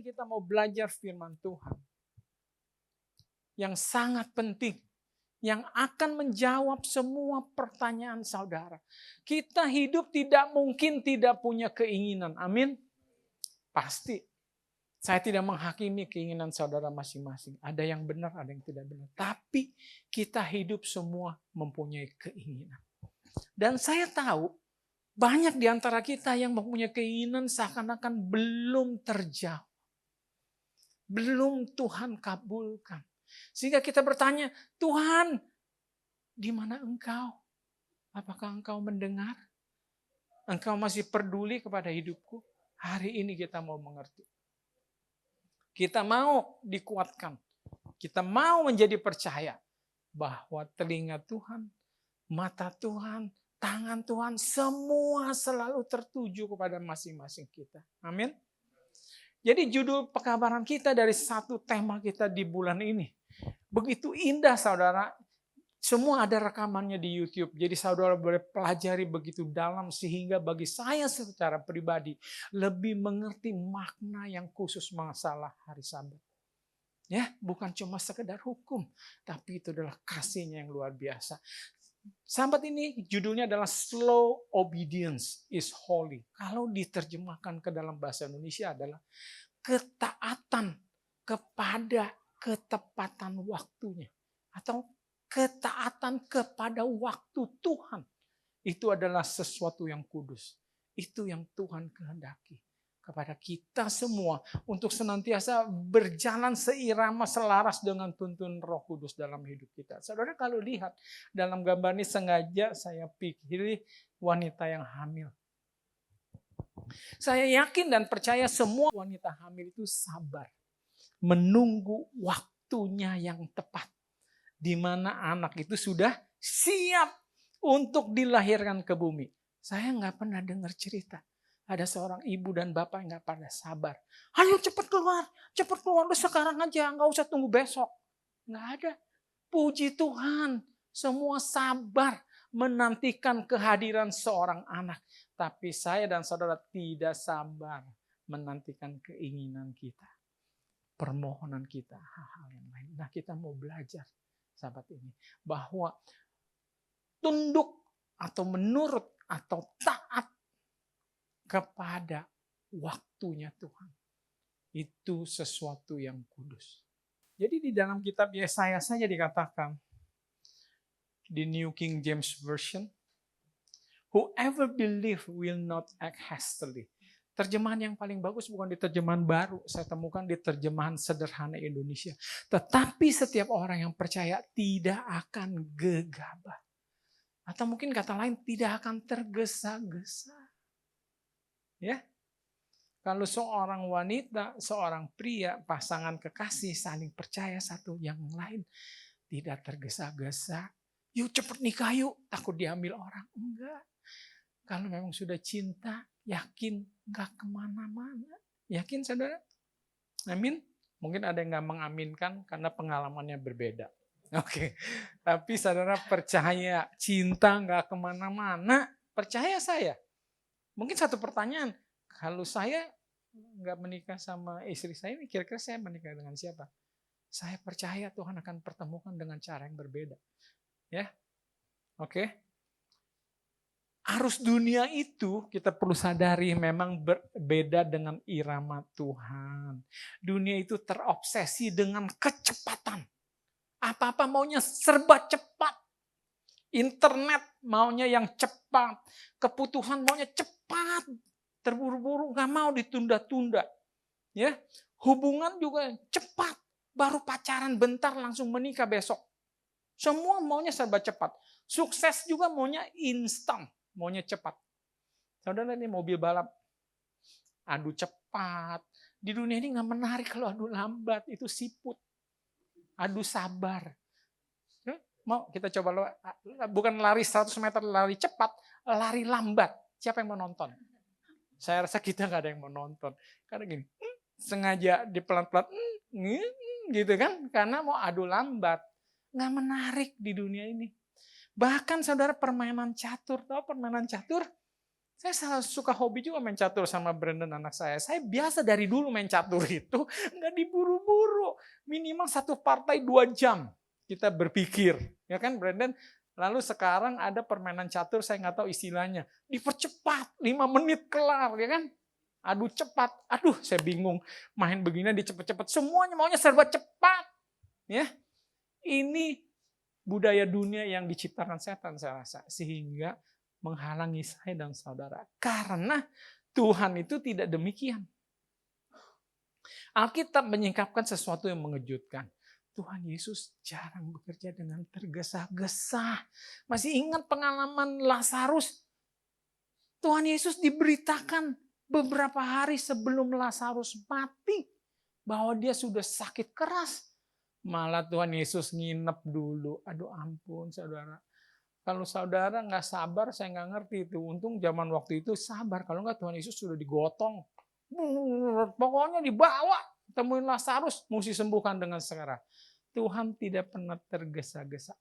kita mau belajar firman Tuhan yang sangat penting, yang akan menjawab semua pertanyaan saudara. Kita hidup tidak mungkin tidak punya keinginan. Amin. Pasti. Saya tidak menghakimi keinginan saudara masing-masing. Ada yang benar, ada yang tidak benar. Tapi kita hidup semua mempunyai keinginan. Dan saya tahu banyak di antara kita yang mempunyai keinginan seakan-akan belum terjawab. Belum Tuhan kabulkan. Sehingga kita bertanya, Tuhan, di mana Engkau? Apakah Engkau mendengar? Engkau masih peduli kepada hidupku? Hari ini kita mau mengerti. Kita mau dikuatkan. Kita mau menjadi percaya bahwa telinga Tuhan, mata Tuhan, tangan Tuhan, semua selalu tertuju kepada masing-masing kita. Amin. Jadi judul pekabaran kita dari satu tema kita di bulan ini. Begitu indah saudara. Semua ada rekamannya di YouTube. Jadi saudara boleh pelajari begitu dalam sehingga bagi saya secara pribadi lebih mengerti makna yang khusus masalah hari Sabat. Ya, bukan cuma sekedar hukum, tapi itu adalah kasihnya yang luar biasa. Sabat ini judulnya adalah Slow Obedience is Holy. Kalau diterjemahkan ke dalam bahasa Indonesia adalah ketaatan kepada ketepatan waktunya. Atau ketaatan kepada waktu Tuhan. Itu adalah sesuatu yang kudus. Itu yang Tuhan kehendaki kepada kita semua untuk senantiasa berjalan seirama selaras dengan tuntun Roh Kudus dalam hidup kita. Saudara kalau lihat dalam gambar ini sengaja saya pilih wanita yang hamil. Saya yakin dan percaya semua wanita hamil itu sabar menunggu waktunya yang tepat. Di mana anak itu sudah siap untuk dilahirkan ke bumi. Saya nggak pernah dengar cerita. Ada seorang ibu dan bapak yang nggak pada sabar. Ayo cepat keluar lu sekarang aja, nggak usah tunggu besok. Nggak ada. Puji Tuhan, semua sabar menantikan kehadiran seorang anak. Tapi saya dan saudara tidak sabar menantikan keinginan kita, permohonan kita, hal-hal yang lain. Nah kita mau belajar sahabat ini bahwa tunduk atau menurut atau taat kepada waktunya Tuhan itu sesuatu yang kudus. Jadi di dalam kitab Yesaya saja dikatakan di New King James Version, whoever believe will not act hastily. Terjemahan yang paling bagus bukan di terjemahan baru, saya temukan di terjemahan sederhana Indonesia. Tetapi setiap orang yang percaya tidak akan gegabah. Atau mungkin kata lain tidak akan tergesa-gesa. Ya, kalau seorang wanita, seorang pria, pasangan kekasih saling percaya satu yang lain, tidak tergesa-gesa. Yuk cepet nikah yuk, takut diambil orang. Enggak. Kalau memang sudah cinta, yakin enggak kemana-mana. Yakin saudara? Amin. Mungkin ada yang enggak mengaminkan karena pengalamannya berbeda. Oke. Tapi saudara percaya cinta enggak kemana-mana. Percaya saya. Mungkin satu pertanyaan, kalau saya nggak menikah sama istri saya, kira-kira saya menikah dengan siapa? Saya percaya Tuhan akan pertemukan dengan cara yang berbeda. Ya, oke. Arus dunia itu kita perlu sadari memang berbeda dengan irama Tuhan. Dunia itu terobsesi dengan kecepatan. Apa-apa maunya serba cepat. Internet maunya yang cepat, keputusan maunya cepat, terburu-buru, nggak mau ditunda-tunda. Ya, hubungan juga cepat, baru pacaran bentar langsung menikah besok. Semua maunya serba cepat. Sukses juga maunya instan, maunya cepat. Saudara ini mobil balap, adu cepat. Di dunia ini nggak menarik kalau adu lambat, itu siput. Adu sabar. Mau kita coba, bukan lari 100 meter lari cepat, lari lambat. Siapa yang mau nonton? Saya rasa kita nggak ada yang mau nonton. Karena gini, sengaja dipelan-pelan, gitu kan? Karena mau adu lambat. Nggak menarik di dunia ini. Bahkan saudara permainan catur, tahu permainan catur? Saya suka hobi juga main catur sama Brandon anak saya. Saya biasa dari dulu main catur itu nggak diburu-buru. Minimal satu partai 2 jam kita berpikir. Ya kan Brandon? Lalu sekarang ada permainan catur, saya nggak tahu istilahnya. Dipercepat, 5 menit kelar, ya kan? Aduh cepat, aduh saya bingung. Main begini dicepet-cepet, semuanya maunya serba cepat. Ya, ini budaya dunia yang diciptakan setan saya rasa. Sehingga menghalangi saya dan saudara. Karena Tuhan itu tidak demikian. Alkitab menyingkapkan sesuatu yang mengejutkan. Tuhan Yesus jarang bekerja dengan tergesa-gesa. Masih ingat pengalaman Lazarus? Tuhan Yesus diberitakan beberapa hari sebelum Lazarus mati bahwa dia sudah sakit keras. Malah Tuhan Yesus nginep dulu. Aduh ampun saudara. Kalau saudara nggak sabar, saya nggak ngerti itu. Untung zaman waktu itu sabar. Kalau nggak Tuhan Yesus sudah digotong. Pokoknya dibawa. Temuin Lazarus, mesti sembuhkan dengan segera. Tuhan tidak pernah tergesa-gesa.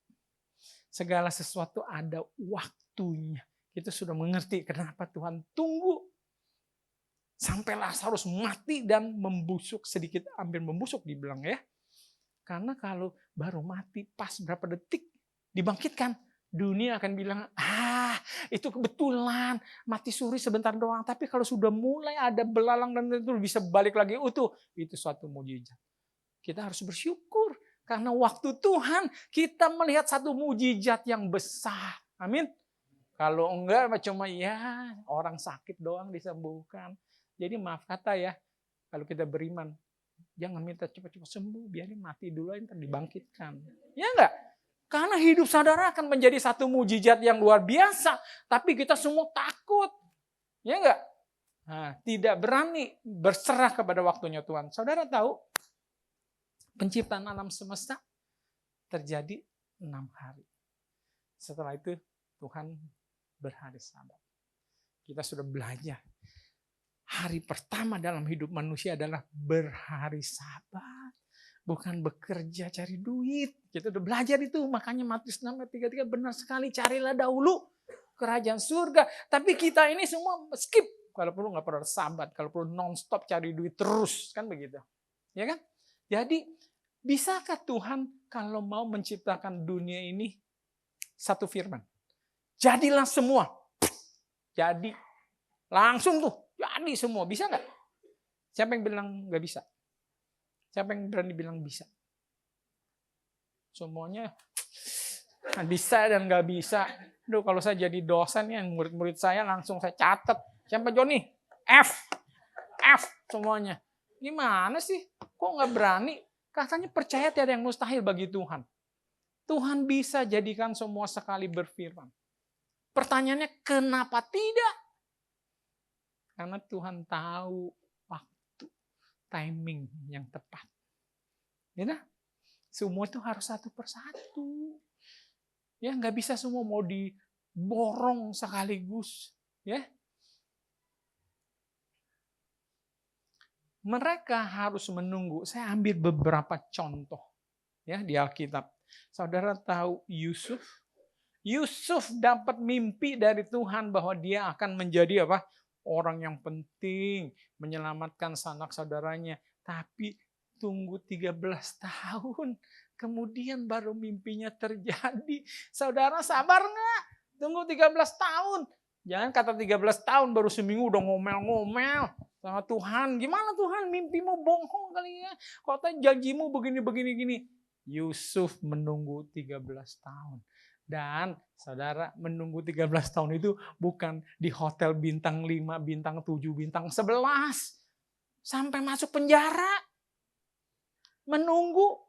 Segala sesuatu ada waktunya. Kita sudah mengerti kenapa Tuhan tunggu. Sampai Lazarus mati dan membusuk sedikit. Hampir membusuk dibilang ya. Karena kalau baru mati pas berapa detik dibangkitkan. Dunia akan bilang, itu kebetulan, mati suri sebentar doang. Tapi kalau sudah mulai ada belalang dan itu bisa balik lagi utuh, itu suatu mujizat. Kita harus bersyukur, karena waktu Tuhan kita melihat satu mujizat yang besar. Amin. Kalau enggak, cuma ya orang sakit doang disembuhkan. Jadi maaf kata ya, kalau kita beriman, jangan minta cepat-cepat sembuh, biarin mati dulu, ntar dibangkitkan. Ya enggak? Karena hidup saudara akan menjadi satu mujizat yang luar biasa. Tapi kita semua takut. Ya enggak? Nah, tidak berani berserah kepada waktunya Tuhan. Saudara tahu, penciptaan alam semesta terjadi 6 hari. Setelah itu Tuhan berhari Sabat. Kita sudah belajar. Hari pertama dalam hidup manusia adalah berhari Sabat. Bukan bekerja cari duit. Kita udah belajar itu. Makanya Matius 6:33 benar sekali. Carilah dahulu kerajaan surga. Tapi kita ini semua skip. Kalau perlu nggak perlu sabat. Kalau perlu non-stop cari duit terus. Kan begitu. Ya kan? Jadi bisakah Tuhan kalau mau menciptakan dunia ini satu firman? Jadilah semua. Jadi. Langsung tuh. Jadi semua. Bisa nggak? Siapa yang bilang nggak bisa? Siapa yang berani bilang bisa? Semuanya bisa dan nggak bisa. Duh, kalau saya jadi dosen ya, murid-murid saya langsung saya catat. Siapa Joni? F semuanya. Gimana sih? Kok nggak berani? Katanya percaya tiada yang mustahil bagi Tuhan. Tuhan bisa jadikan semua sekali berfirman. Pertanyaannya kenapa tidak? Karena Tuhan tahu timing yang tepat. Ya, semua itu harus satu persatu. Ya, nggak bisa semua mau diborong sekaligus. Ya, mereka harus menunggu. Saya ambil beberapa contoh ya di Alkitab. Saudara tahu Yusuf? Yusuf dapat mimpi dari Tuhan bahwa dia akan menjadi apa? Orang yang penting, menyelamatkan sanak saudaranya. Tapi tunggu 13 tahun. Kemudian baru mimpinya terjadi. Saudara sabar nggak? Tunggu 13 tahun. Jangan kata 13 tahun baru seminggu udah ngomel-ngomel sama Tuhan. Gimana Tuhan? Mimpimu bohong kali ya. Katanya janjimu begini-begini. Yusuf menunggu 13 tahun. Dan saudara menunggu 13 tahun itu bukan di hotel bintang 5, bintang 7, bintang 11. Sampai masuk penjara. Menunggu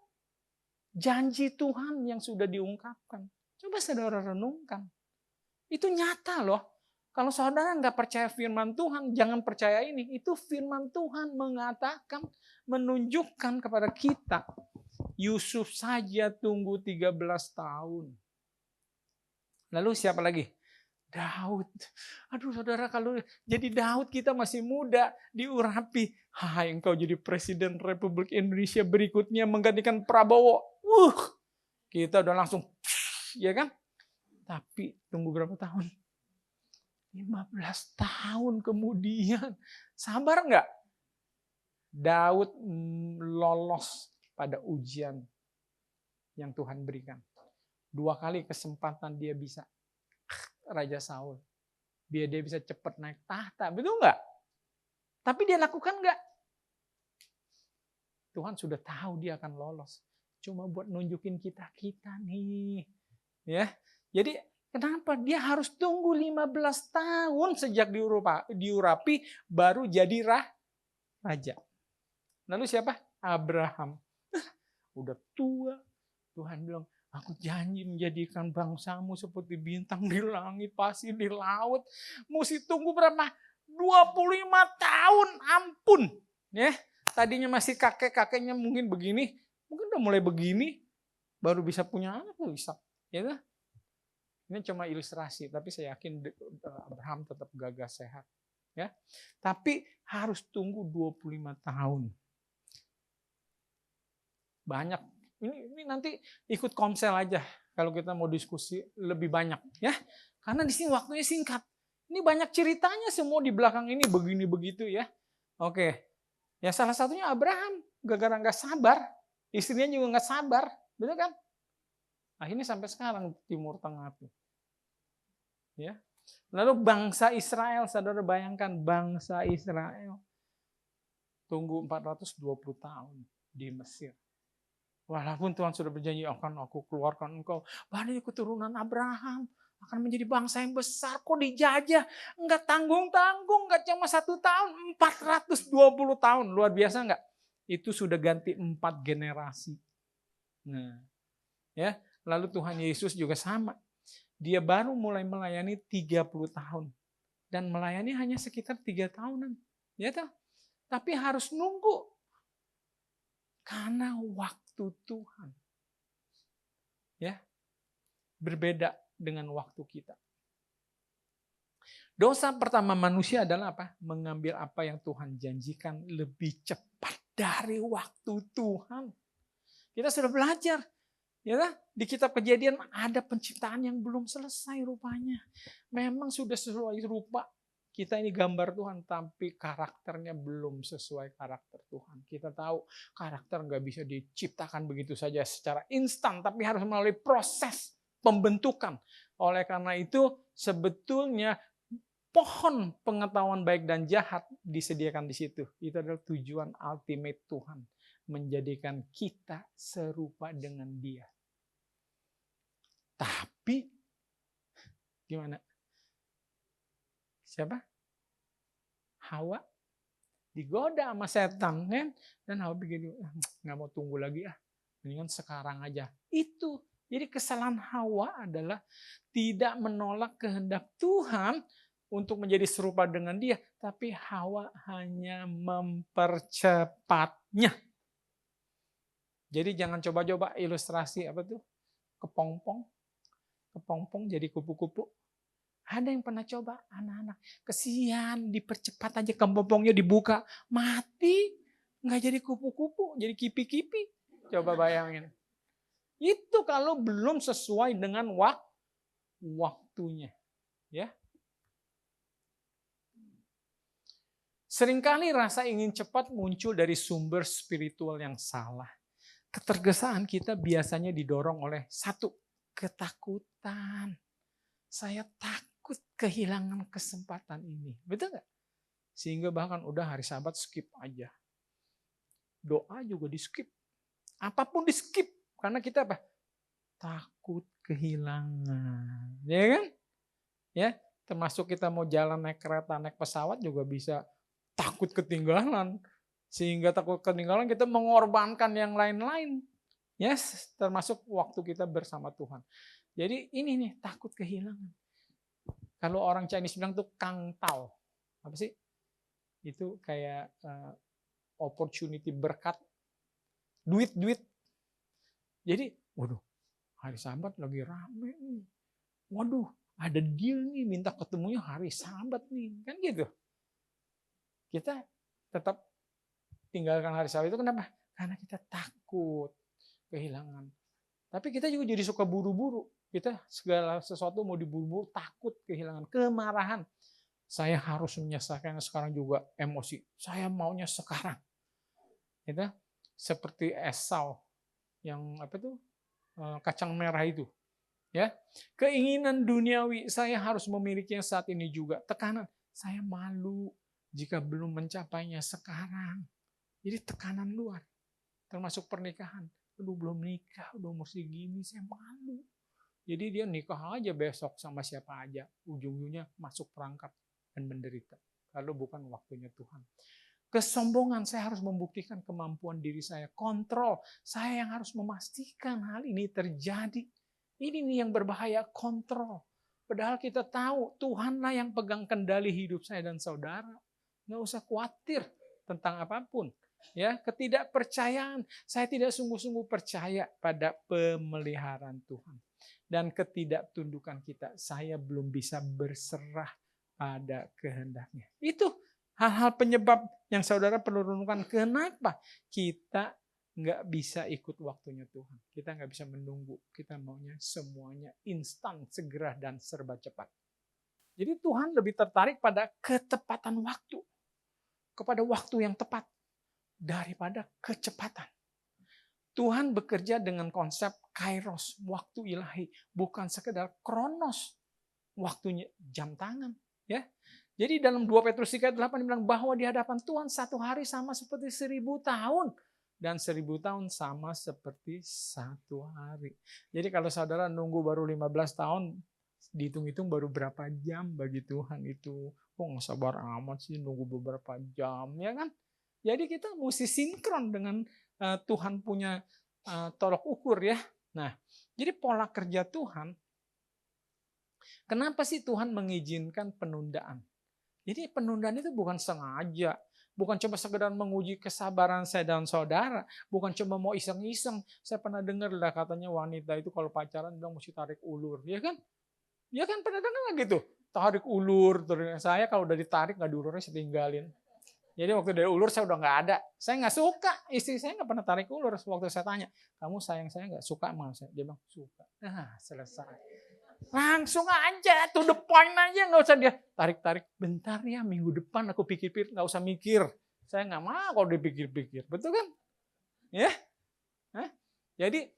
janji Tuhan yang sudah diungkapkan. Coba saudara renungkan. Itu nyata loh. Kalau saudara nggak percaya firman Tuhan, jangan percaya ini. Itu firman Tuhan mengatakan, menunjukkan kepada kita. Yusuf saja tunggu 13 tahun. Lalu siapa lagi? Daud. Aduh saudara, kalau jadi Daud kita masih muda, diurapi. Hai engkau jadi Presiden Republik Indonesia berikutnya menggantikan Prabowo. Kita udah langsung, ya kan? Tapi tunggu berapa tahun? 15 tahun kemudian. Sabar nggak? Daud lolos pada ujian yang Tuhan berikan. 2 kali kesempatan dia bisa Raja Saul. Biar dia bisa cepat naik tahta. Betul nggak? Tapi dia lakukan nggak? Tuhan sudah tahu dia akan lolos. Cuma buat nunjukin kita nih. Ya. Jadi kenapa dia harus tunggu 15 tahun sejak diurapi baru jadi raja. Lalu siapa? Abraham. Udah tua. Tuhan bilang, aku janji menjadikan bangsamu seperti bintang di langit, pasir di laut. Mesti tunggu berapa? 25 tahun, ampun. Ya, tadinya masih kakek-kakeknya mungkin begini, mungkin udah mulai begini, baru bisa punya anak, bisa. Ya, ini cuma ilustrasi, tapi saya yakin Abraham tetap gagah sehat. Ya, tapi harus tunggu 25 tahun. Banyak. Ini nanti ikut komsel aja kalau kita mau diskusi lebih banyak, ya. Karena di sini waktunya singkat. Ini banyak ceritanya semua di belakang ini begini begitu ya. Oke. Ya salah satunya Abraham gara-gara nggak sabar, istrinya juga nggak sabar, betul kan? Akhirnya sampai sekarang Timur Tengah tuh. Ya. Lalu bangsa Israel, saudara bayangkan bangsa Israel tunggu 420 tahun di Mesir. Walaupun Tuhan sudah berjanji akan aku keluarkan engkau dari keturunan Abraham akan menjadi bangsa yang besar, kok dijajah, enggak tanggung-tanggung, enggak cuma 1 tahun, 420 tahun, luar biasa enggak? Itu sudah ganti 4 generasi. Nah, ya, lalu Tuhan Yesus juga sama. Dia baru mulai melayani 30 tahun dan melayani hanya sekitar 3 tahunan, ya toh? Tapi harus nunggu karena waktu Tuhan. Ya. Berbeda dengan waktu kita. Dosa pertama manusia adalah apa? Mengambil apa yang Tuhan janjikan lebih cepat dari waktu Tuhan. Kita sudah belajar. Ya, di kitab Kejadian ada penciptaan yang belum selesai rupanya. Memang sudah sesuai rupa. Kita ini gambar Tuhan, tapi karakternya belum sesuai karakter Tuhan. Kita tahu karakter nggak bisa diciptakan begitu saja secara instan, tapi harus melalui proses pembentukan. Oleh karena itu, sebetulnya pohon pengetahuan baik dan jahat disediakan di situ. Itu adalah tujuan ultimate Tuhan, menjadikan kita serupa dengan Dia. Tapi, gimana? Siapa? Hawa digoda sama setan kan, dan Hawa begitu, nggak mau tunggu lagi mendingan sekarang aja. Itu jadi kesalahan Hawa adalah tidak menolak kehendak Tuhan untuk menjadi serupa dengan Dia, tapi Hawa hanya mempercepatnya. Jadi jangan coba-coba ilustrasi apa tuh kepompong jadi kupu-kupu. Ada yang pernah coba anak-anak, kesian dipercepat aja kepompongnya dibuka, mati, nggak jadi kupu-kupu, jadi kipi-kipi. Coba bayangin. Itu kalau belum sesuai dengan waktunya, ya. Seringkali rasa ingin cepat muncul dari sumber spiritual yang salah. Ketergesaan kita biasanya didorong oleh satu, ketakutan. Saya takut kehilangan kesempatan ini. Betul nggak? Sehingga bahkan udah hari Sabat skip aja. Doa juga di skip. Apapun di skip. Karena kita apa? Takut kehilangan. Ya kan? Ya, termasuk kita mau jalan naik kereta, naik pesawat juga bisa takut ketinggalan. Sehingga takut ketinggalan kita mengorbankan yang lain-lain. Yes, termasuk waktu kita bersama Tuhan. Jadi ini nih, takut kehilangan. Kalau orang Chinese bilang tuh kang tao. Apa sih? Itu kayak opportunity, berkat, duit. Jadi, waduh, hari Sabat lagi rame nih. Waduh, ada deal nih, minta ketemunya hari Sabat nih. Kan gitu. Kita tetap tinggalkan hari Sabat itu kenapa? Karena kita takut kehilangan. Tapi kita juga jadi suka buru-buru. Kita segala sesuatu mau diburu-buru, takut kehilangan, kemarahan. Saya harus menyelesaikannya sekarang juga, emosi. Saya maunya sekarang. Gitu. Seperti Esau yang kacang merah itu. Ya, keinginan duniawi, saya harus memilikinya saat ini juga. Tekanan, saya malu jika belum mencapainya sekarang. Jadi tekanan luar, termasuk pernikahan. Aduh, belum nikah, udah mesti gini, saya malu. Jadi dia nikah aja besok sama siapa aja. Ujung-ujungnya masuk perangkap dan menderita. Kalau bukan waktunya Tuhan. Kesombongan, saya harus membuktikan kemampuan diri saya. Kontrol, saya yang harus memastikan hal ini terjadi. Ini nih yang berbahaya, kontrol. Padahal kita tahu Tuhanlah yang pegang kendali hidup saya dan saudara. Nggak usah khawatir tentang apapun. Ya, ketidakpercayaan, saya tidak sungguh-sungguh percaya pada pemeliharaan Tuhan. Dan ketidaktundukan kita, saya belum bisa berserah pada kehendaknya. Itu hal-hal penyebab yang saudara perlu renungkan. Kenapa kita nggak bisa ikut waktunya Tuhan? Kita nggak bisa menunggu. Kita maunya semuanya instan, segera, dan serba cepat. Jadi Tuhan lebih tertarik pada ketepatan waktu. Kepada waktu yang tepat. Daripada kecepatan. Tuhan bekerja dengan konsep kairos, waktu ilahi. Bukan sekedar kronos, waktunya jam tangan. Ya. Jadi dalam 2 Petrus 3:8 dibilang bahwa di hadapan Tuhan 1 hari sama seperti 1000 tahun. Dan 1000 tahun sama seperti 1 hari. Jadi kalau saudara nunggu baru 15 tahun, dihitung-hitung baru berapa jam bagi Tuhan itu. Kok nggak sabar amat sih nunggu beberapa jam, ya kan? Jadi kita mesti sinkron dengan Tuhan punya tolok ukur ya. Nah, jadi pola kerja Tuhan, kenapa sih Tuhan mengizinkan penundaan? Jadi penundaan itu bukan sengaja. Bukan cuma sekedar menguji kesabaran saya dan saudara. Bukan cuma mau iseng-iseng. Saya pernah dengar lah katanya wanita itu kalau pacaran bilang mesti tarik ulur. Ya kan? Ya kan pernah dengar gitu. Tarik ulur. Saya kalau udah ditarik nggak diulurnya saya tinggalin. Jadi waktu dari ulur saya udah nggak ada. Saya nggak suka. Istri saya nggak pernah tarik ulur. Waktu saya tanya, kamu sayang saya nggak? Suka sama saya? Dia bilang suka. Nah selesai. Langsung aja, to the point aja, nggak usah dia tarik-tarik. Bentar ya, minggu depan aku pikir-pikir, nggak usah mikir. Saya nggak mau kalau dipikir-pikir, betul kan? Ya, jadi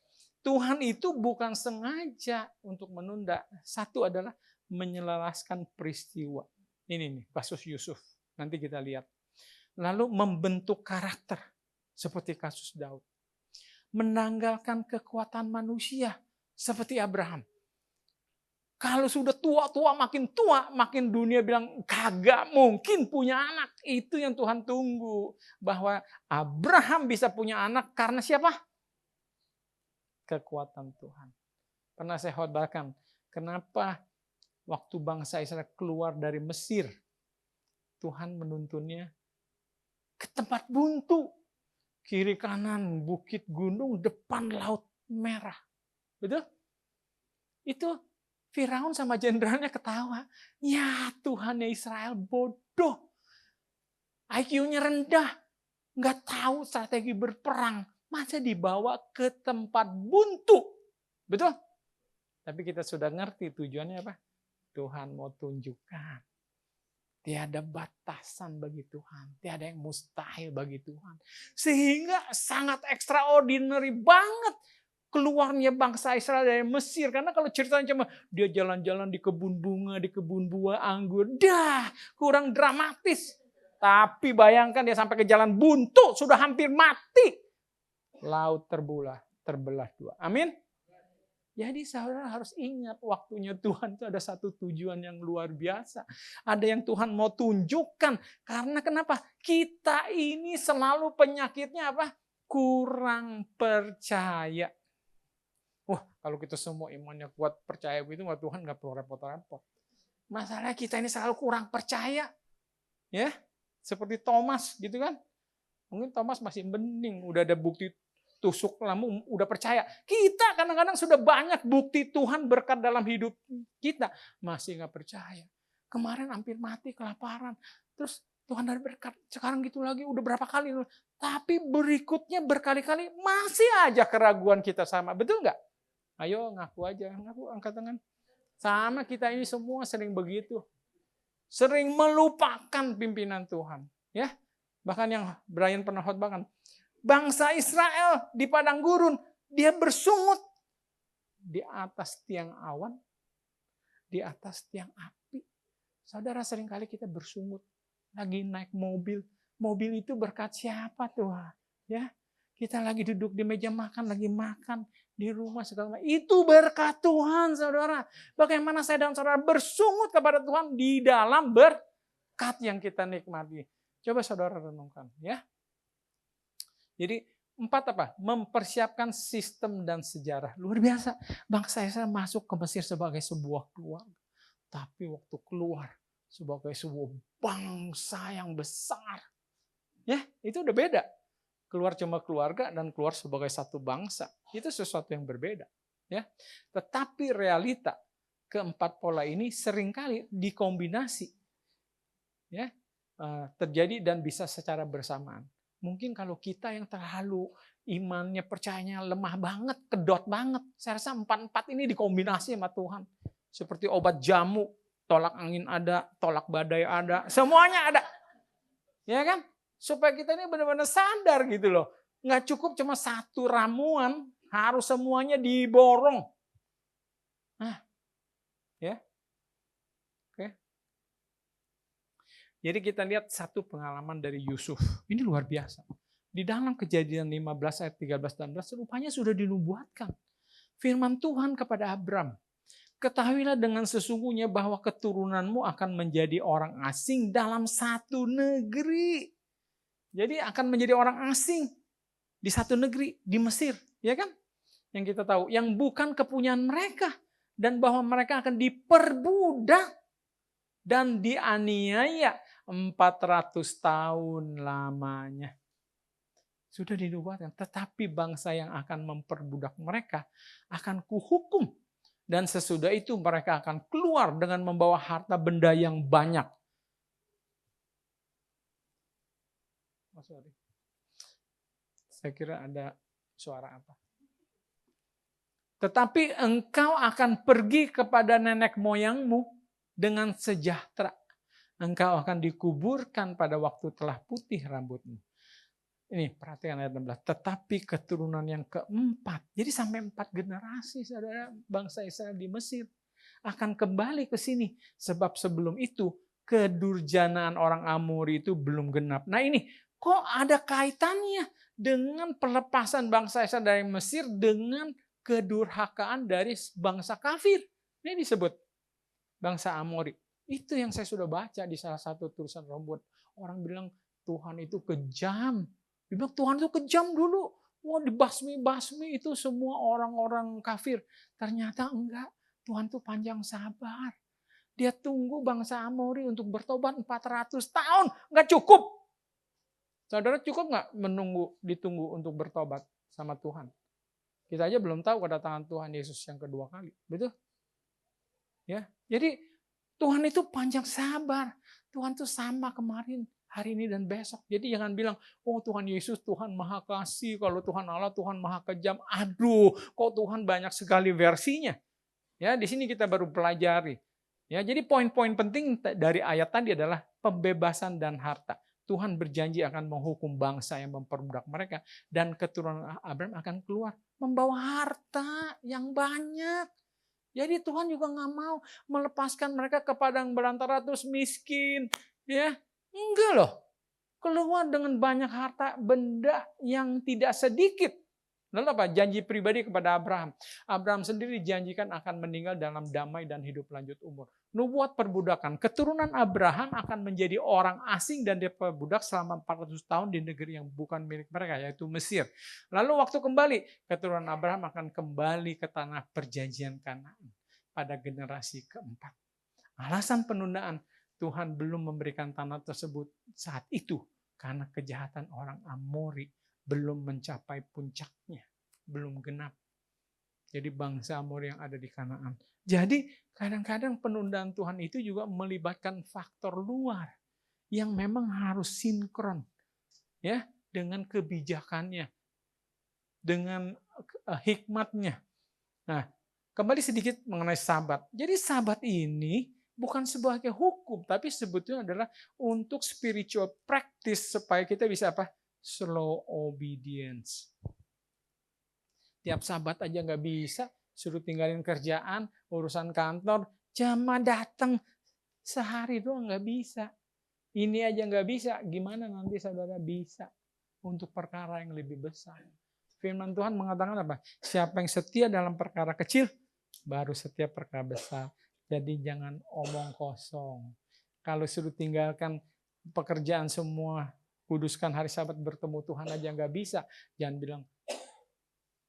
Tuhan itu bukan sengaja untuk menunda. Satu adalah menyelaraskan peristiwa. Ini nih, kasus Yusuf. Nanti kita lihat. Lalu membentuk karakter, seperti kasus Daud. Menanggalkan kekuatan manusia, seperti Abraham. Kalau sudah tua, makin dunia bilang kagak mungkin punya anak. Itu yang Tuhan tunggu. Bahwa Abraham bisa punya anak karena siapa? Kekuatan Tuhan. Pernah saya khotbahkan, kenapa waktu bangsa Israel keluar dari Mesir, Tuhan menuntunnya ke tempat buntu. Kiri kanan bukit gunung, depan laut merah. Betul? Itu Firaun sama jenderalnya ketawa. Ya Tuhannya Israel bodoh. IQ-nya rendah. Nggak tahu strategi berperang. Masa dibawa ke tempat buntu. Betul? Tapi kita sudah ngerti tujuannya apa? Tuhan mau tunjukkan. Tiada batasan bagi Tuhan. Tiada yang mustahil bagi Tuhan. Sehingga sangat extraordinary banget keluarnya bangsa Israel dari Mesir. Karena kalau ceritanya cuma dia jalan-jalan di kebun bunga, di kebun buah, anggur. Dah, kurang dramatis. Tapi bayangkan dia sampai ke jalan buntu, sudah hampir mati. Laut terbelah 2. Amin. Jadi saudara harus ingat waktunya Tuhan itu ada satu tujuan yang luar biasa. Ada yang Tuhan mau tunjukkan. Karena kenapa? Kita ini selalu penyakitnya apa? Kurang percaya. Wah, kalau kita semua imannya kuat, percaya begitu, Tuhan nggak perlu repot-repot. Masalahnya kita ini selalu kurang percaya. Ya, seperti Thomas gitu kan. Mungkin Thomas masih bening, udah ada bukti tusuk lambung, udah percaya. Kita kadang-kadang sudah banyak bukti Tuhan berkat dalam hidup kita, masih nggak percaya. Kemarin hampir mati kelaparan, terus Tuhan dari berkat, sekarang gitu lagi, udah berapa kali. Tapi berikutnya berkali-kali masih aja keraguan kita sama, betul nggak? Ayo ngaku aja, ngaku, angkat tangan. Sama kita ini semua sering begitu. sering melupakan pimpinan Tuhan. Ya, bahkan yang Brian pernah khotbahkan, bangsa Israel di padang gurun, dia bersungut di atas tiang awan, di atas tiang api. Saudara, seringkali kita bersungut lagi naik mobil. Mobil itu berkat siapa Tuhan? Ya, kita lagi duduk di meja makan, lagi makan di rumah segala macam. Itu berkat Tuhan, saudara. Bagaimana saya dan saudara bersungut kepada Tuhan di dalam berkat yang kita nikmati. Coba saudara renungkan, ya. Jadi 4 apa? Mempersiapkan sistem dan sejarah. Luar biasa. Bangsa Israel masuk ke Mesir sebagai sebuah keluarga. Tapi waktu keluar sebagai sebuah bangsa yang besar. Ya, itu udah beda. Keluar cuma keluarga dan keluar sebagai satu bangsa. Itu sesuatu yang berbeda. Ya. Tetapi realita keempat pola ini seringkali dikombinasi. Ya, terjadi dan bisa secara bersamaan. Mungkin kalau kita yang terlalu imannya, percayanya lemah banget, kedot banget. Saya rasa 4 ini dikombinasi sama Tuhan. Seperti obat jamu, tolak angin ada, tolak badai ada, semuanya ada. Ya kan? Supaya kita ini benar-benar sadar gitu loh. Nggak cukup cuma satu ramuan, harus semuanya diborong. Nah, ya. Oke. Jadi kita lihat satu pengalaman dari Yusuf. Ini luar biasa. Di dalam Kejadian 15 ayat 13 dan 14 rupanya sudah dinubuatkan. Firman Tuhan kepada Abram, ketahuilah dengan sesungguhnya bahwa keturunanmu akan menjadi orang asing dalam satu negeri. Jadi akan menjadi orang asing di satu negeri, di Mesir, ya kan? Yang kita tahu, yang bukan kepunyaan mereka. Dan bahwa mereka akan diperbudak dan dianiaya 400 tahun lamanya. Sudah dinubuatkan, tetapi bangsa yang akan memperbudak mereka akan kuhukum. Dan sesudah itu mereka akan keluar dengan membawa harta benda yang banyak. Oh, sorry. Saya kira ada suara apa. Tetapi engkau akan pergi kepada nenek moyangmu dengan sejahtera. Engkau akan dikuburkan pada waktu telah putih rambutmu. Ini perhatikan ayat 16. Tetapi keturunan yang keempat. Jadi sampai 4 generasi saudara bangsa Israel di Mesir akan kembali ke sini. Sebab sebelum itu kedurjanaan orang Amori itu belum genap. Nah ini kok ada kaitannya dengan pelepasan bangsa Israel dari Mesir dengan kedurhakaan dari bangsa kafir. Ini disebut bangsa Amori. Itu yang saya sudah baca di salah satu tulisan Rombot. Orang bilang Tuhan itu kejam. Dia bilang Tuhan itu kejam dulu. Wah, dibasmi-basmi itu semua orang-orang kafir. Ternyata enggak. Tuhan itu panjang sabar. Dia tunggu bangsa Amori untuk bertobat 400 tahun. Enggak cukup. Saudara cukup nggak ditunggu untuk bertobat sama Tuhan? Kita aja belum tahu kedatangan Tuhan Yesus yang kedua kali. Betul? Ya, jadi Tuhan itu panjang sabar. Tuhan itu sama kemarin, hari ini dan besok. Jadi jangan bilang, oh Tuhan Yesus, Tuhan Maha Kasih. Kalau Tuhan Allah, Tuhan Maha Kejam. Aduh, kok Tuhan banyak sekali versinya. Ya, di sini kita baru pelajari. Ya, jadi poin-poin penting dari ayat tadi adalah pembebasan dan harta. Tuhan berjanji akan menghukum bangsa yang memperbudak mereka. Dan keturunan Abraham akan keluar membawa harta yang banyak. Jadi Tuhan juga nggak mau melepaskan mereka ke padang belantara terus miskin. Ya, enggak loh. Keluar dengan banyak harta benda yang tidak sedikit. Lalu apa? Janji pribadi kepada Abraham. Abraham sendiri dijanjikan akan meninggal dalam damai dan hidup lanjut umur. Nubuat perbudakan. Keturunan Abraham akan menjadi orang asing dan diperbudak selama 400 tahun di negeri yang bukan milik mereka, yaitu Mesir. Lalu waktu kembali, keturunan Abraham akan kembali ke tanah perjanjian Kanaan pada generasi keempat. Alasan penundaan, Tuhan belum memberikan tanah tersebut saat itu karena kejahatan orang Amori belum mencapai puncaknya, belum genap. Jadi bangsa Amori yang ada di Kanaan. Jadi kadang-kadang penundaan Tuhan itu juga melibatkan faktor luar yang memang harus sinkron ya dengan kebijakannya, dengan hikmatnya. Nah, kembali sedikit mengenai Sabat. Jadi Sabat ini bukan sebagai hukum, tapi sebetulnya adalah untuk spiritual practice supaya kita bisa apa? Slow obedience. Tiap Sabat aja nggak bisa, suruh tinggalin kerjaan, urusan kantor, jamaah datang sehari doang nggak bisa. Ini aja nggak bisa, gimana nanti saudara bisa untuk perkara yang lebih besar? Firman Tuhan mengatakan apa? Siapa yang setia dalam perkara kecil, baru setia perkara besar. Jadi jangan omong kosong. Kalau suruh tinggalkan pekerjaan semua, kuduskan hari Sabat bertemu Tuhan aja nggak bisa, jangan bilang,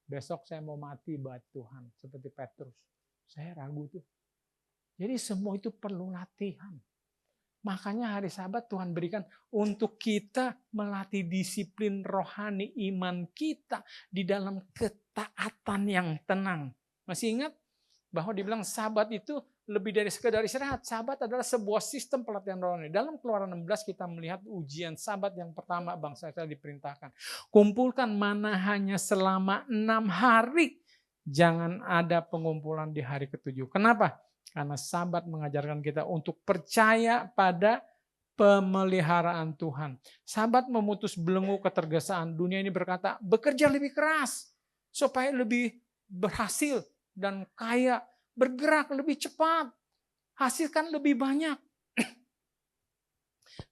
besok saya mau mati buat Tuhan. Seperti Petrus. Saya ragu tuh. Jadi semua itu perlu latihan. Makanya hari Sabat Tuhan berikan untuk kita melatih disiplin rohani iman kita di dalam ketaatan yang tenang. Masih ingat bahwa dibilang Sabat itu lebih dari sekedar istirahat. Sabat adalah sebuah sistem pelatihan rohani. Dalam Keluaran 16 kita melihat ujian Sabat yang pertama bangsa Israel diperintahkan. Kumpulkan mana hanya selama 6 hari. Jangan ada pengumpulan di hari ke-7. Kenapa? Karena Sabat mengajarkan kita untuk percaya pada pemeliharaan Tuhan. Sabat memutus belenggu ketergesaan. Dunia ini berkata, bekerja lebih keras supaya lebih berhasil dan kaya, bergerak lebih cepat, hasilkan lebih banyak.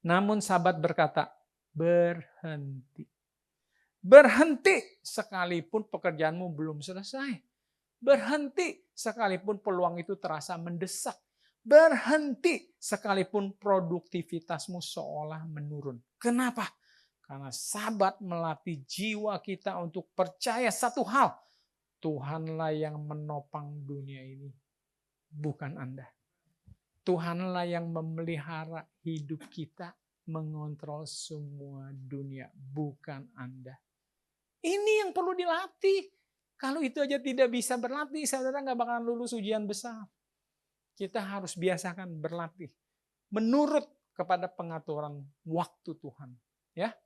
Namun Sabat berkata, berhenti. Berhenti sekalipun pekerjaanmu belum selesai. Berhenti sekalipun peluang itu terasa mendesak. Berhenti sekalipun produktivitasmu seolah menurun. Kenapa? Karena Sabat melatih jiwa kita untuk percaya satu hal. Tuhanlah yang menopang dunia ini, bukan Anda. Tuhanlah yang memelihara hidup kita, mengontrol semua dunia, bukan Anda. Ini yang perlu dilatih. Kalau itu aja tidak bisa berlatih, saudara nggak bakalan lulus ujian besar. Kita harus biasakan berlatih menurut kepada pengaturan waktu Tuhan. Ya,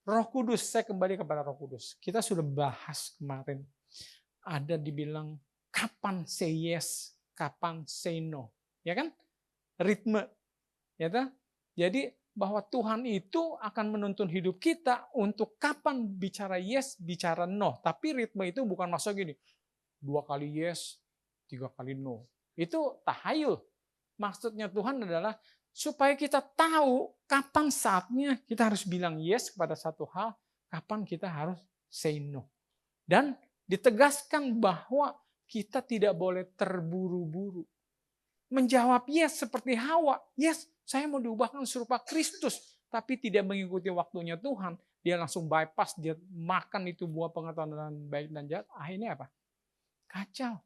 Roh Kudus, saya kembali kepada Roh Kudus. Kita sudah bahas kemarin. Ada dibilang kapan say yes, kapan say no, ya kan? Ritme, ya kan? Jadi bahwa Tuhan itu akan menuntun hidup kita untuk kapan bicara yes, bicara no. Tapi ritme itu bukan masuk gini, 2 kali yes, 3 kali no. Itu tahayul. Maksudnya Tuhan adalah supaya kita tahu kapan saatnya kita harus bilang yes kepada satu hal, kapan kita harus say no. Dan ditegaskan bahwa kita tidak boleh terburu-buru. Menjawab yes seperti Hawa, yes, saya mau diubahkan serupa Kristus, tapi tidak mengikuti waktunya Tuhan, dia langsung bypass, dia makan itu buah pengetahuan baik dan jahat, akhirnya apa? Kacau.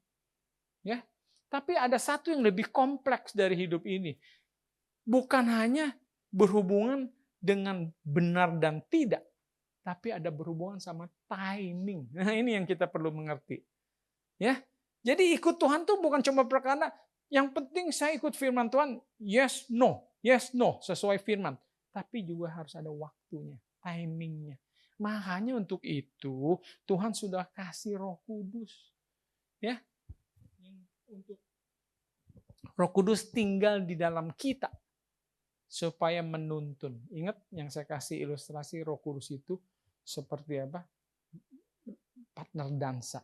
Ya. Tapi ada satu yang lebih kompleks dari hidup ini. Bukan hanya berhubungan dengan benar dan tidak, tapi ada berhubungan sama timing. Nah, ini yang kita perlu mengerti. Ya. Jadi ikut Tuhan tuh bukan cuma perkara yang penting saya ikut firman Tuhan, yes, no, sesuai firman. Tapi juga harus ada waktunya, timingnya. Makanya untuk itu Tuhan sudah kasih Roh Kudus. Ya, untuk Roh Kudus tinggal di dalam kita supaya menuntun. Ingat yang saya kasih ilustrasi Roh Kudus itu seperti apa? Partner dansa.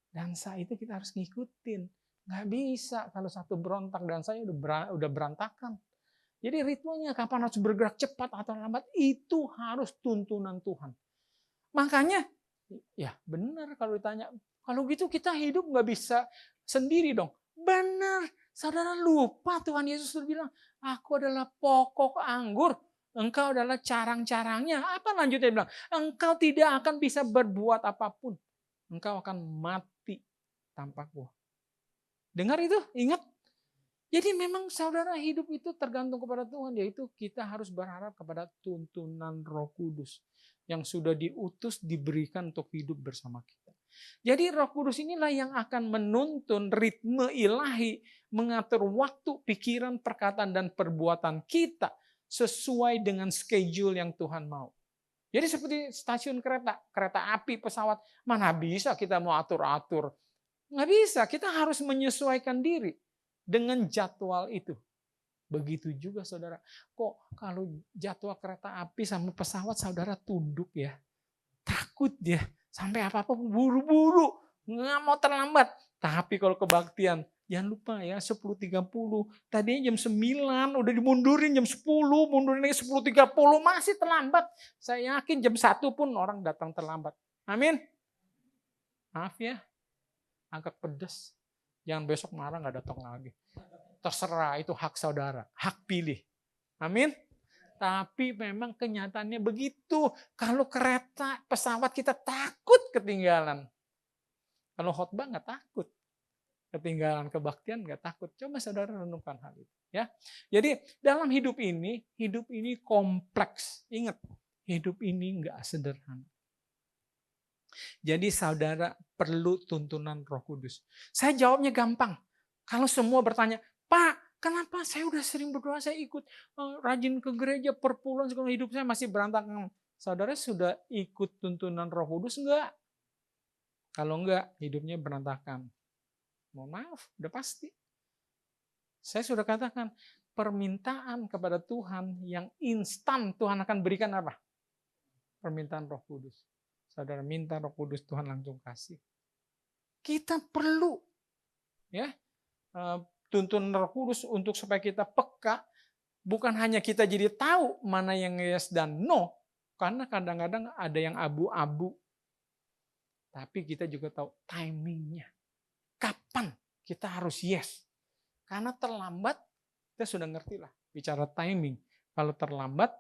Dansa itu kita harus ngikutin. Nggak bisa kalau satu berontak dan saya udah berantakan. Jadi ritmenya kapan harus bergerak cepat atau lambat itu harus tuntunan Tuhan. Makanya ya benar kalau ditanya, kalau gitu kita hidup nggak bisa sendiri dong. Benar, saudara lupa Tuhan Yesus sudah bilang, aku adalah pokok anggur, engkau adalah carang-carangnya. Apa lanjutnya bilang? Engkau tidak akan bisa berbuat apapun. Engkau akan mati tanpa buah. Dengar itu, ingat. Jadi memang saudara hidup itu tergantung kepada Tuhan, yaitu kita harus berharap kepada tuntunan Roh Kudus yang sudah diutus diberikan untuk hidup bersama kita. Jadi Roh Kudus inilah yang akan menuntun ritme ilahi, mengatur waktu, pikiran, perkataan, dan perbuatan kita sesuai dengan schedule yang Tuhan mau. Jadi seperti stasiun kereta api, pesawat, mana bisa kita mau atur-atur. Nggak bisa, kita harus menyesuaikan diri. dengan jadwal itu. Begitu juga saudara. Kok kalau jadwal kereta api sama pesawat saudara tunduk ya? Takut dia. Sampai apa-apa buru-buru. Nggak mau terlambat. Tapi kalau kebaktian, jangan lupa ya 10.30. Tadinya jam 9, udah dimundurin jam 10, mundurin lagi 10.30, masih terlambat. Saya yakin jam 1 pun orang datang terlambat. Amin. Maaf ya, agak pedes. Jangan besok marah nggak datang lagi. Terserah, itu hak saudara, hak pilih. Amin. Tapi memang kenyataannya begitu. Kalau kereta, pesawat kita takut ketinggalan. Kalau khotbah nggak takut. Ketinggalan kebaktian nggak takut. Coba saudara renungkan hal itu. Ya. Jadi dalam hidup ini kompleks. Ingat, hidup ini nggak sederhana. Jadi saudara perlu tuntunan Roh Kudus. Saya jawabnya gampang. Kalau semua bertanya, Pak, kenapa saya udah sering berdoa, saya ikut rajin ke gereja, perpuluhan, segala hidup saya masih berantakan. Saudara sudah ikut tuntunan Roh Kudus enggak? Kalau enggak, hidupnya berantakan. Mohon maaf, udah pasti. Saya sudah katakan, permintaan kepada Tuhan yang instan Tuhan akan berikan apa? Permintaan Roh Kudus. Saudara minta Roh Kudus, Tuhan langsung kasih. Kita perlu ya tuntunan Roh Kudus untuk supaya kita peka, bukan hanya kita jadi tahu mana yang yes dan no, karena kadang-kadang ada yang abu-abu. Tapi kita juga tahu timingnya. Kapan kita harus yes. Karena terlambat, kita sudah ngerti lah bicara timing. Kalau terlambat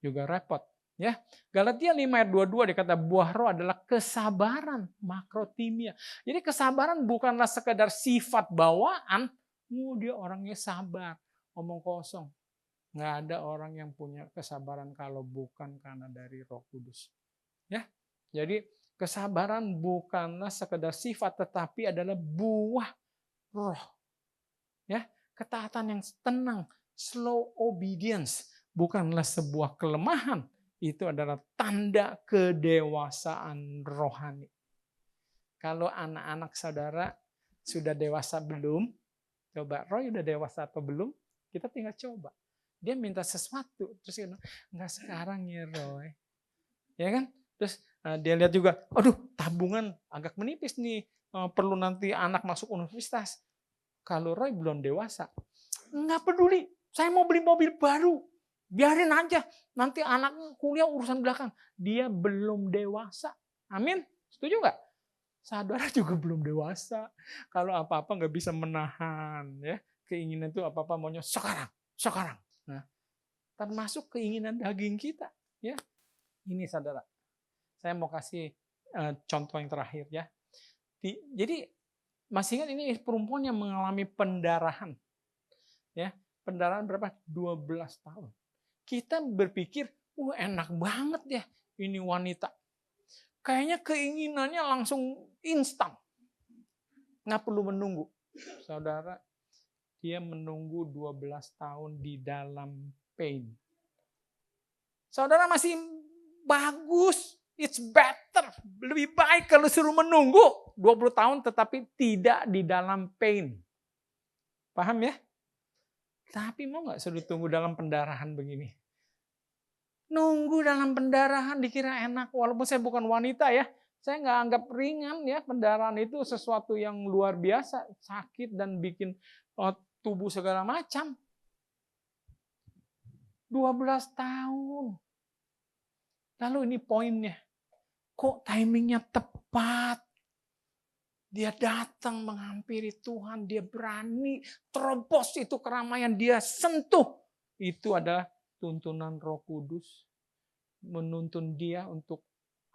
juga repot. Ya, Galatia 5 ayat 22 dikata buah roh adalah kesabaran, makrotimia. Jadi kesabaran bukanlah sekedar sifat bawaan, dia orangnya sabar, omong kosong. Nggak ada orang yang punya kesabaran kalau bukan karena dari Roh Kudus. Ya, jadi kesabaran bukanlah sekedar sifat, tetapi adalah buah roh. Ya, ketaatan yang tenang, slow obedience, bukanlah sebuah kelemahan. Itu adalah tanda kedewasaan rohani. Kalau anak-anak saudara sudah dewasa belum? Coba, Roy udah dewasa atau belum? Kita tinggal coba. Dia minta sesuatu, terus dia bilang, enggak sekarang ya Roy. Ya kan? Terus dia lihat juga, aduh tabungan agak menipis nih, perlu nanti anak masuk universitas. Kalau Roy belum dewasa, enggak peduli, saya mau beli mobil baru. Biarin aja, nanti anak kuliah urusan belakang. Dia belum dewasa. Amin? Setuju nggak? Saudara juga belum dewasa. Kalau apa-apa nggak bisa menahan. Ya, keinginan itu apa-apa maunya sekarang. Nah, termasuk keinginan daging kita. Ya, ini saudara. Saya mau kasih contoh yang terakhir ya. Jadi masih ingat ini perempuan yang mengalami pendarahan. Ya, pendarahan berapa? 12 tahun. Kita berpikir, enak banget ya ini wanita. Kayaknya keinginannya langsung instan. Nggak perlu menunggu. Saudara, dia menunggu 12 tahun di dalam pain. Saudara masih bagus. It's better. Lebih baik kalau suruh menunggu 20 tahun tetapi tidak di dalam pain. Paham ya? Tapi mau nggak suruh tunggu dalam pendarahan begini? Nunggu dalam pendarahan dikira enak. Walaupun saya bukan wanita ya. Saya nggak anggap ringan ya. Pendarahan itu sesuatu yang luar biasa. Sakit dan bikin tubuh segala macam. 12 tahun. Lalu ini poinnya. Kok timingnya tepat? Dia datang menghampiri Tuhan, dia berani terobos itu keramaian, dia sentuh. Itu adalah tuntunan Roh Kudus menuntun dia untuk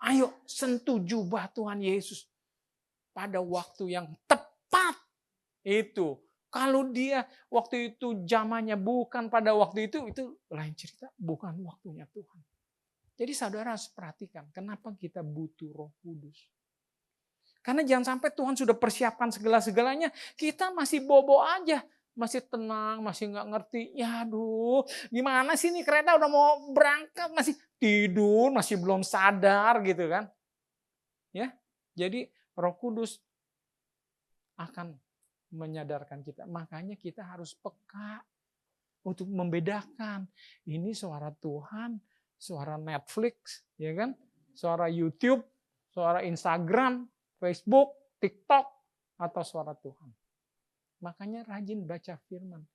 ayo sentuh jubah Tuhan Yesus pada waktu yang tepat. Itu kalau dia waktu itu zamannya bukan pada waktu itu lain cerita, bukan waktunya Tuhan. Jadi saudara harus perhatikan kenapa kita butuh Roh Kudus. Karena jangan sampai Tuhan sudah persiapkan segala-segalanya, kita masih bobo aja. Masih tenang, masih nggak ngerti. Ya aduh, gimana sih nih kereta udah mau berangkat, masih tidur, masih belum sadar gitu kan. Ya, jadi Roh Kudus akan menyadarkan kita. Makanya kita harus peka untuk membedakan. Ini suara Tuhan, suara Netflix, ya kan? Suara YouTube, suara Instagram, Facebook, TikTok, atau suara Tuhan. Makanya rajin baca firman.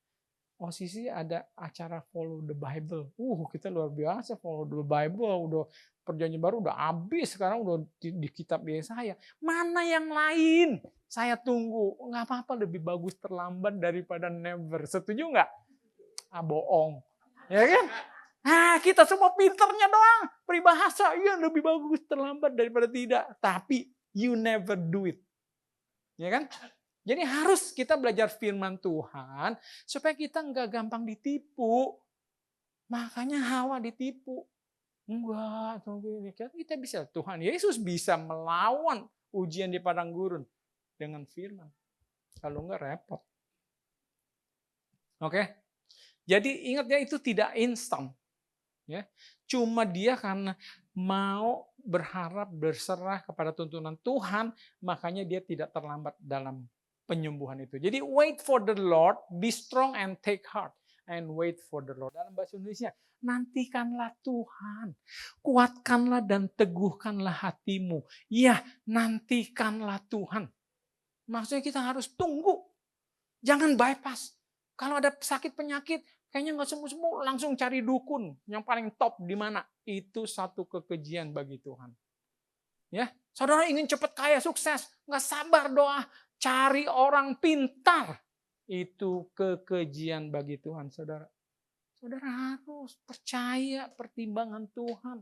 OCC ada acara Follow the Bible. Kita luar biasa Follow the Bible. Udah perjanjian baru udah habis. Sekarang udah di kitab Yesaya. Mana yang lain? Saya tunggu. Nggak apa-apa, lebih bagus terlambat daripada never. Setuju nggak? Bohong. Ya kan? Kita semua pinternya doang. Peribahasa. Iya, lebih bagus terlambat daripada tidak. Tapi you never do it. Ya kan? Jadi harus kita belajar firman Tuhan supaya kita nggak gampang ditipu. Makanya Hawa ditipu. Enggak, kita bisa. Tuhan Yesus bisa melawan ujian di padang gurun dengan firman. Kalau enggak repot. Oke. Jadi ingat ya, itu tidak instan. Ya. Cuma dia karena mau berharap berserah kepada tuntunan Tuhan, makanya dia tidak terlambat dalam penyembuhan itu. Jadi wait for the Lord, be strong and take heart, and wait for the Lord. Dalam bahasa Indonesia, nantikanlah Tuhan, kuatkanlah dan teguhkanlah hatimu. Ya, nantikanlah Tuhan. Maksudnya kita harus tunggu, jangan bypass. Kalau ada sakit penyakit, kayaknya nggak sembuh-sembuh, langsung cari dukun. Yang paling top di mana? Itu satu kekejian bagi Tuhan. Ya, saudara ingin cepat kaya, sukses, nggak sabar doa. Cari orang pintar. Itu kekejian bagi Tuhan, saudara. Saudara harus percaya pertimbangan Tuhan.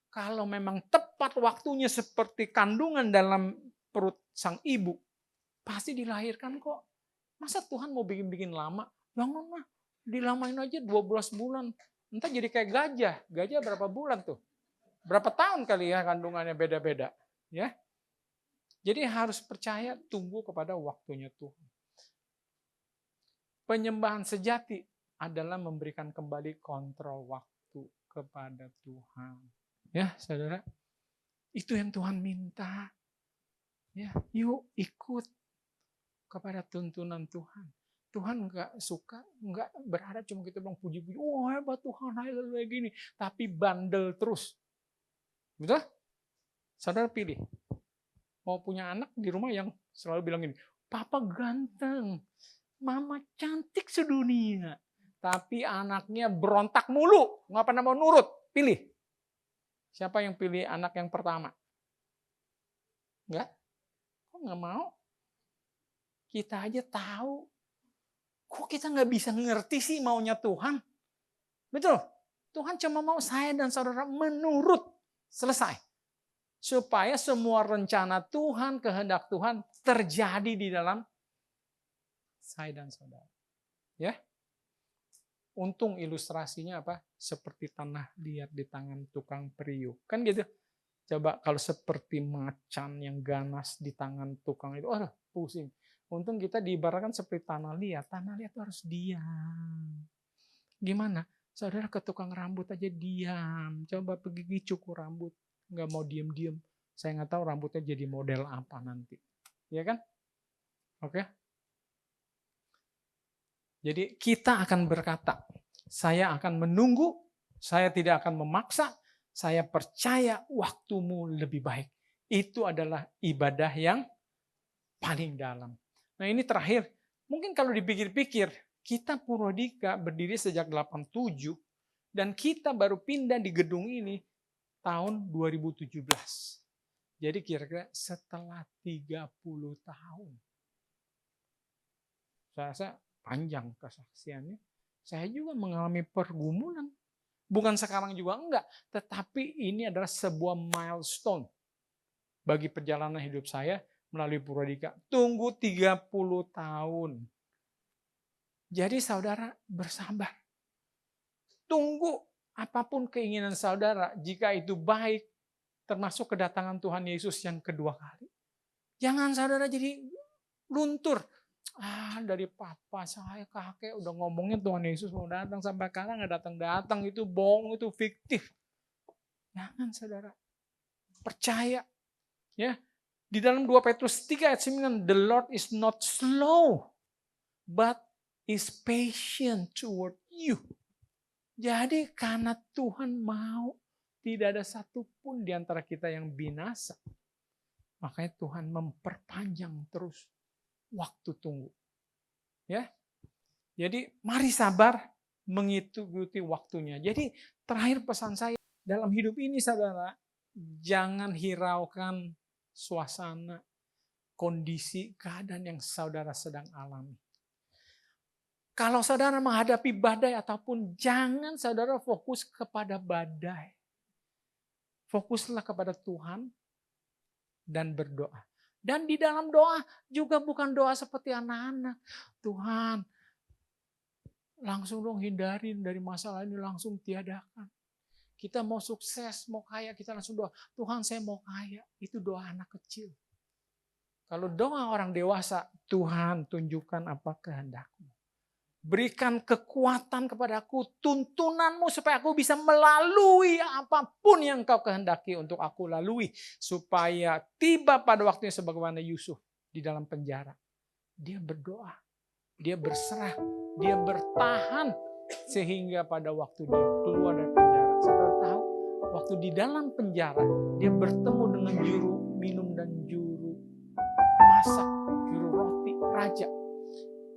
Kalau memang tepat waktunya seperti kandungan dalam perut sang ibu, pasti dilahirkan kok. Masa Tuhan mau bikin-bikin lama? Janganlah, dilamain aja 12 bulan. Entah jadi kayak gajah. Gajah berapa bulan tuh? Berapa tahun kali ya kandungannya beda-beda. Ya. Jadi harus percaya, tunggu kepada waktunya Tuhan. Penyembahan sejati adalah memberikan kembali kontrol waktu kepada Tuhan. Ya, saudara. Itu yang Tuhan minta. Ya, yuk ikut kepada tuntunan Tuhan. Tuhan nggak suka, nggak berharap cuma kita bilang puji-puji, hebat Tuhan, haleluya gini. Tapi bandel terus. Betul? Saudara pilih. Mau punya anak di rumah yang selalu bilang gini, Papa ganteng, Mama cantik sedunia. Tapi anaknya berontak mulu, nggak pernah mau nurut. Pilih. Siapa yang pilih anak yang pertama? Enggak? Kok nggak mau? Kita aja tahu. Kok kita nggak bisa ngerti sih maunya Tuhan? Betul? Tuhan cuma mau saya dan saudara menurut. Selesai. Supaya semua rencana Tuhan, kehendak Tuhan terjadi di dalam saya dan saudara. Ya. Untung ilustrasinya apa? Seperti tanah liat di tangan tukang periuk. Kan gitu. Coba kalau seperti macan yang ganas di tangan tukang itu, pusing. Untung kita diibaratkan seperti tanah liat. Tanah liat itu harus diam. Gimana? Saudara ke tukang rambut aja diam. Coba pergi cukur rambut. Nggak mau diem-diem. Saya nggak tahu rambutnya jadi model apa nanti. Ya kan? Oke. Jadi kita akan berkata, saya akan menunggu, saya tidak akan memaksa, saya percaya waktumu lebih baik. Itu adalah ibadah yang paling dalam. Nah ini terakhir, mungkin kalau dipikir-pikir, kita Purwodika berdiri sejak 87, dan kita baru pindah di gedung ini tahun 2017. Jadi kira-kira setelah 30 tahun. Saya rasa panjang kesaksiannya. Saya juga mengalami pergumulan. Bukan sekarang juga enggak, tetapi ini adalah sebuah milestone bagi perjalanan hidup saya melalui Purwodika. Tunggu 30 tahun. Jadi saudara bersabar. Tunggu apapun keinginan saudara, jika itu baik, termasuk kedatangan Tuhan Yesus yang kedua kali. Jangan saudara jadi luntur. Dari papa saya, kakek udah ngomongin Tuhan Yesus mau datang, sampai sekarang nggak datang-datang, itu bohong, itu fiktif. Jangan saudara. Percaya. Ya. Di dalam 2 Petrus 3 ayat 9, the Lord is not slow but is patient toward you. Jadi karena Tuhan mau tidak ada satupun di antara kita yang binasa, makanya Tuhan memperpanjang terus waktu tunggu. Ya, jadi mari sabar mengikuti waktunya. Jadi terakhir pesan saya dalam hidup ini saudara, jangan hiraukan suasana, kondisi, keadaan yang saudara sedang alami. Kalau saudara menghadapi badai ataupun, jangan saudara fokus kepada badai. Fokuslah kepada Tuhan dan berdoa. Dan di dalam doa juga bukan doa seperti anak-anak. Tuhan, langsung dong hindarin dari masalah ini, langsung tiadakan. Kita mau sukses, mau kaya, kita langsung doa. Tuhan, saya mau kaya. Itu doa anak kecil. Kalau doa orang dewasa, Tuhan tunjukkan apa kehendak-Mu. Berikan kekuatan kepadaku, tuntunanmu supaya aku bisa melalui apapun yang Kau kehendaki untuk aku lalui. Supaya tiba pada waktunya sebagaimana Yusuf di dalam penjara. Dia berdoa, dia berserah, dia bertahan. Sehingga pada waktu dia keluar dari penjara. Saudara tahu, waktu di dalam penjara, dia bertemu dengan juru minum dan juru masak, juru roti raja.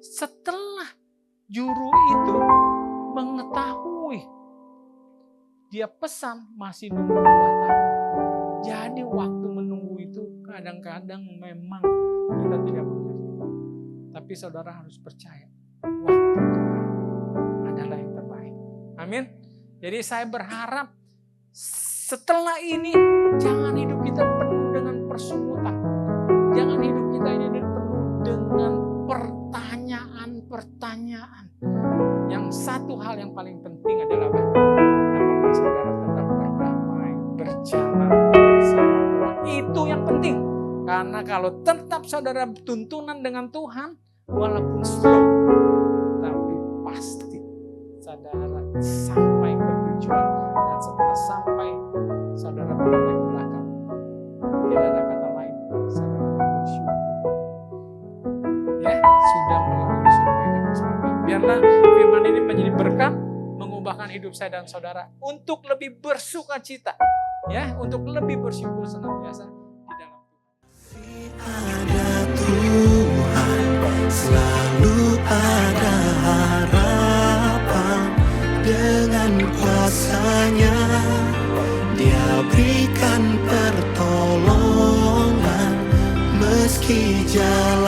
Setelah juru itu mengetahui dia pesan masih nunggu 2 tahun. Jadi waktu menunggu itu kadang-kadang memang kita tidak mengerti. Tapi saudara harus percaya waktu Tuhan adalah yang terbaik. Amin. Jadi saya berharap setelah ini jangan hidup kita penuh dengan persungutan. Jangan hidup kita ini penuh dengan pertanyaan. Yang satu hal yang paling penting adalah apakah saudara tetap berdamai, berjalan bersama Tuhan. Itu yang penting. Karena kalau tetap saudara tuntunan dengan Tuhan, walaupun slow, tapi pasti saudara sampai ke tujuan. Dan setelah sampai, saudara menoleh ke belakang. Tidak ada kata lain, saudara bersyukur. Ya, sudah melalui semua itu bersama. Biarlah firman ini menjadi berkat, mengubahkan hidup saya dan saudara untuk lebih bersuka cita, ya, untuk lebih bersyukur senantiasa di dalam Tuhan. Ada Tuhan, selalu ada harapan. Dengan kuasa-Nya Dia berikan pertolongan meski jalan